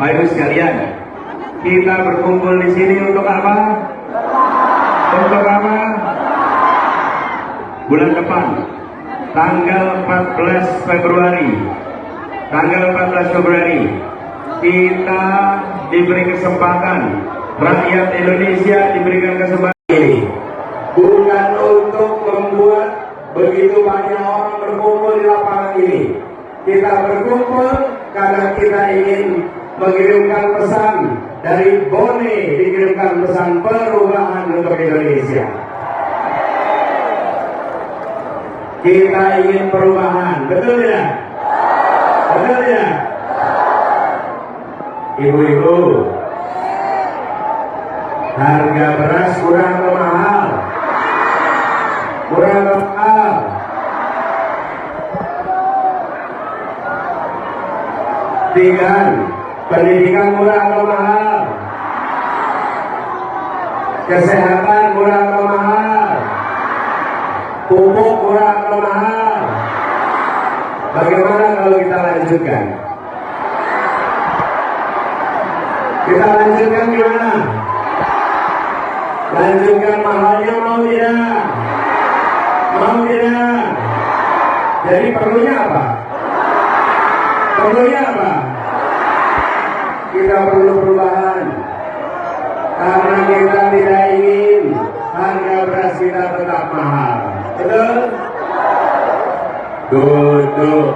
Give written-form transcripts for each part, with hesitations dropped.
Bapak Ibu sekalian, kita berkumpul di sini untuk apa? Untuk apa? Bulan depan, tanggal 14 Februari, kita diberi kesempatan, rakyat Indonesia diberikan kesempatan ini bukan untuk membuat begitu banyak orang berkumpul di lapangan ini. Kita berkumpul karena kita ingin mengirimkan pesan dari Bone, dikirimkan pesan perubahan untuk Indonesia. Kita ingin perubahan, betul tidak? Betul tidak? Ibu-ibu, harga beras kurang atau mahal? Kurang atau mahal? Tiga, pendidikan murah atau mahal? Kesehatan murah atau mahal? Pupuk murah atau mahal? Bagaimana kalau kita lanjutkan? Kita lanjutkan gimana? Lanjutkan mahalnya mau tidak? Mau tidak? Jadi perlunya apa? Perlunya apa? Kita perlu perubahan karena kita tidak ingin harga beras kita tetap mahal. Betul? Duduk.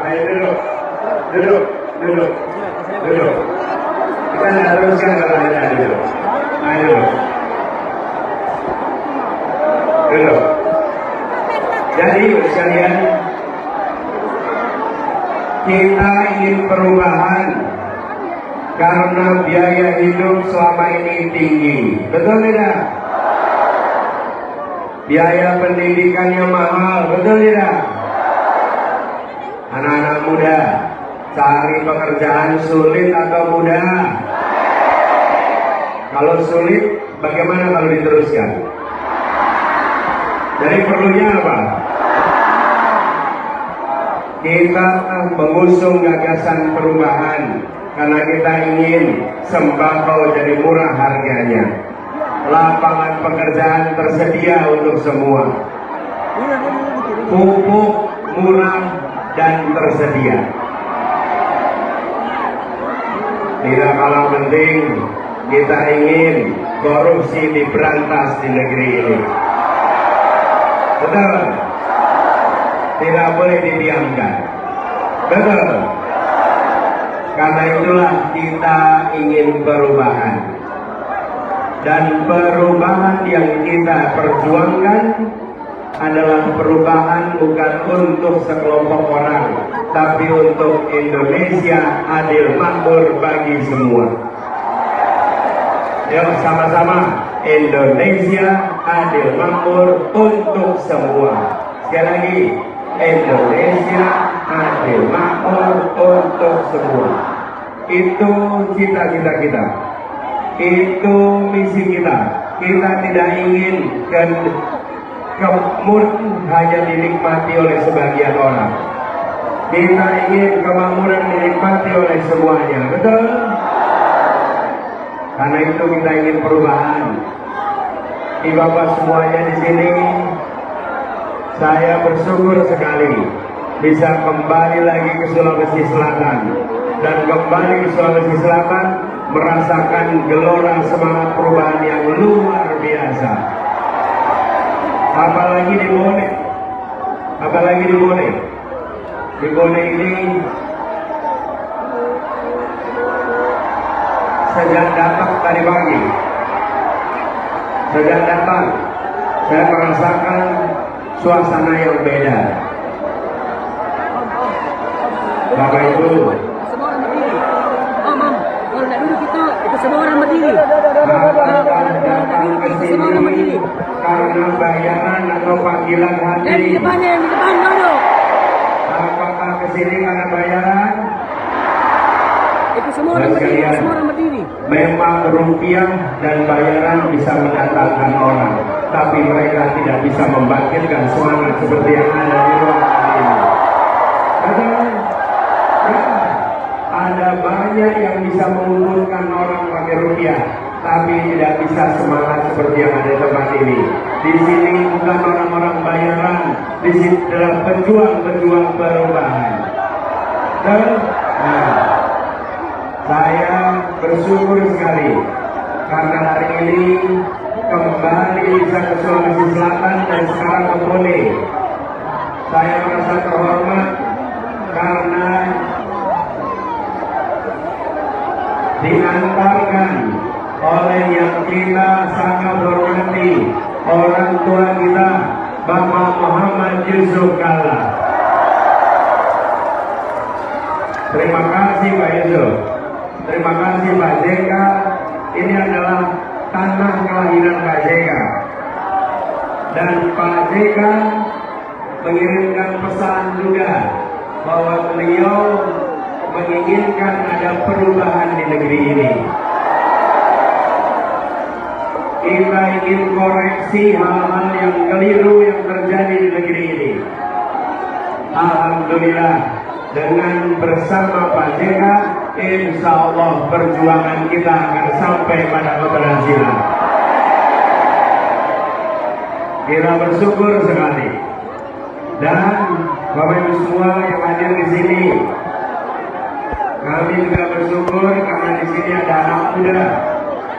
Ayo duduk. Kita haruskan kalau ada duduk. Ayo duduk. Jadi sekalian, kita ingin perubahan karena biaya hidup selama ini tinggi. Betul tidak? Biaya pendidikannya mahal. Betul tidak? Anak-anak muda cari pekerjaan sulit atau mudah? Kalau sulit, bagaimana kalau diteruskan? Jadi perlunya apa? Kita mengusung gagasan perubahan karena kita ingin sembako jadi murah harganya. Lapangan pekerjaan tersedia untuk semua. Pupuk murah dan tersedia. Tidak kalah penting, kita ingin korupsi diberantas di negeri ini. Betul? Tidak boleh didiamkan. Betul? Karena itulah kita ingin perubahan. Dan perubahan yang kita perjuangkan adalah perubahan bukan untuk sekelompok orang, tapi untuk Indonesia adil makmur bagi semua. Yuk sama-sama, Indonesia adil makmur untuk semua. Sekali lagi, Indonesia adil makmur untuk semua. Itu cita-cita kita. Itu misi kita. Kita tidak ingin kemakmuran hanya dinikmati oleh sebagian orang. Kita ingin kemakmuran dinikmati oleh semuanya. Betul? Karena itu kita ingin perubahan. Bapak semuanya di sini, saya bersyukur sekali bisa kembali lagi ke Sulawesi Selatan. Dan kembali ke Sulawesi Selatan merasakan gelora semangat perubahan yang luar biasa. Apalagi di Bone. Di Bone ini sejak datang tadi pagi, saya merasakan suasana yang beda. Bapak Ibu, semua orang berdiri. Karena bayaran atau panggilan hati. Yang di depan duduk. Apakah kesini karena bayaran? Itu semua orang berdiri. Memang rupiah dan bayaran bisa mendatangkan orang, tapi mereka tidak bisa membangkitkan semangat seperti yang ada di ruangan ini. banyak yang bisa mengumpulkan orang pakai rupiah, tapi tidak bisa semangat seperti yang ada di tempat ini. Di sini bukan orang-orang bayaran, di sini adalah pejuang-pejuang perubahan. Dan saya bersyukur sekali karena hari ini kembali bisa ke Sulawesi Selatan dan sekarang ke Bone. Saya merasa terhormat karena diantarkan oleh yang kita sangat hormati, orang tua kita, Bapak Muhammad Yusuf Kalla. Terima kasih Pak Yusuf, terima kasih Pak JK. Ini adalah tanah kelahiran Pak JK, dan Pak JK mengirimkan pesan juga bahwa beliau menginginkan ada perubahan di negeri ini. Kita ingin koreksi hal-hal yang keliru yang terjadi di negeri ini. Alhamdulillah, dengan bersama Pak JK, insya Allah perjuangan kita akan sampai pada keberhasilan. Kita bersyukur sekali, dan Bapak Ibu semua yang hadir di sini, kami juga bersyukur karena di sini ada anak muda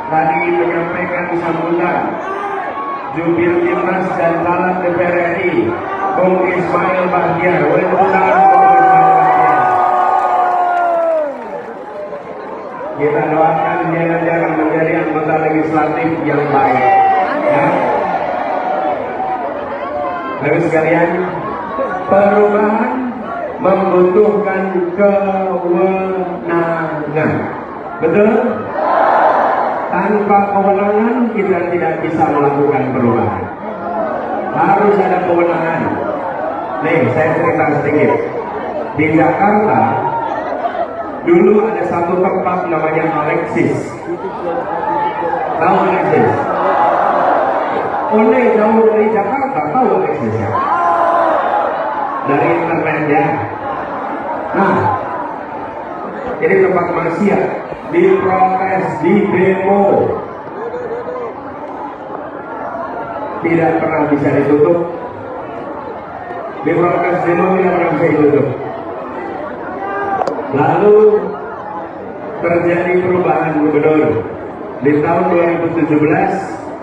tadi menyampaikan sambutan jubir timnas dan caleg DPR RI, Bung Ismail Bahtiar. Kita doakan dia nanti akan menjadi anggota legislatif yang baik. Ya. Bapak sekalian, perubahan membutuhkan kewenangan. Betul? Tanpa kewenangan kita tidak bisa melakukan perubahan. Harus ada kewenangan. Nih, saya cerita sedikit. Di Jakarta dulu ada satu tempat namanya Alexis. Tahu Alexis? Oleh jauh dari Jakarta, tahu Alexis ya? Dari internet ya. Nah, ini tempat maksiat, diprotes, di demo, tidak pernah bisa ditutup. Diprotes demo tidak pernah bisa ditutup. Lalu terjadi perubahan gubernur. Di tahun 2017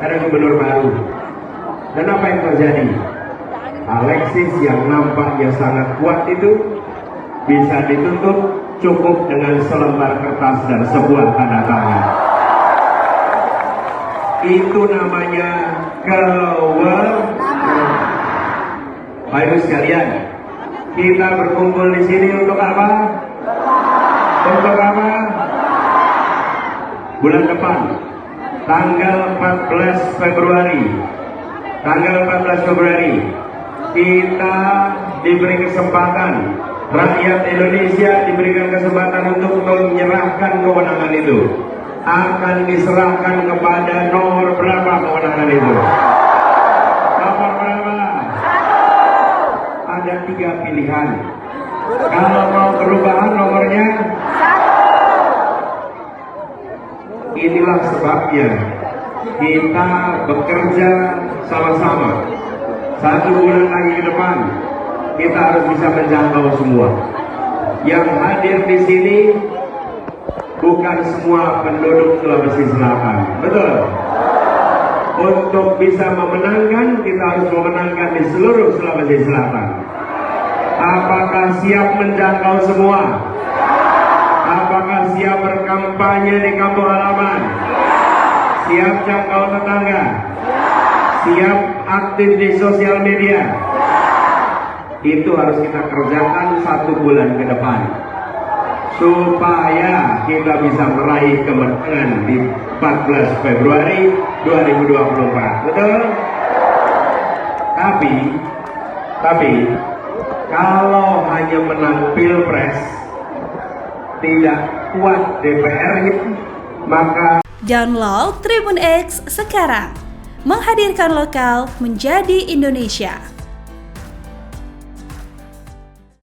ada gubernur baru. Dan apa yang terjadi? Alexis yang nampaknya sangat kuat itu bisa ditutup cukup dengan selembar kertas dan sebuah tanda tangan. Itu namanya kewenangan. Bapak Ibu sekalian, kita berkumpul di sini untuk apa? Untuk apa? Bulan depan, tanggal 14 Februari. Tanggal 14 Februari, kita diberi kesempatan, rakyat Indonesia diberikan kesempatan untuk menyerahkan kewenangan itu. Akan diserahkan kepada nomor berapa kewenangan itu? Nomor berapa? Ada 3 pilihan. Kalau mau perubahan nomornya 1. Inilah sebabnya kita bekerja sama-sama. 1 bulan lagi ke depan kita harus bisa menjangkau semua. Yang hadir di sini bukan semua penduduk Sulawesi Selatan, betul? Untuk bisa memenangkan, kita harus memenangkan di seluruh Sulawesi Selatan. Apakah siap menjangkau semua? Apakah siap berkampanye di kampung halaman? Siap jangkau tetangga? Siap aktif di sosial media? Itu harus kita kerjakan 1 bulan ke depan, supaya kita bisa meraih kemenangan di 14 Februari 2024. Betul? Tapi kalau hanya menang Pilpres, tidak kuat DPR-nya, maka download Tribun X sekarang, menghadirkan lokal menjadi Indonesia.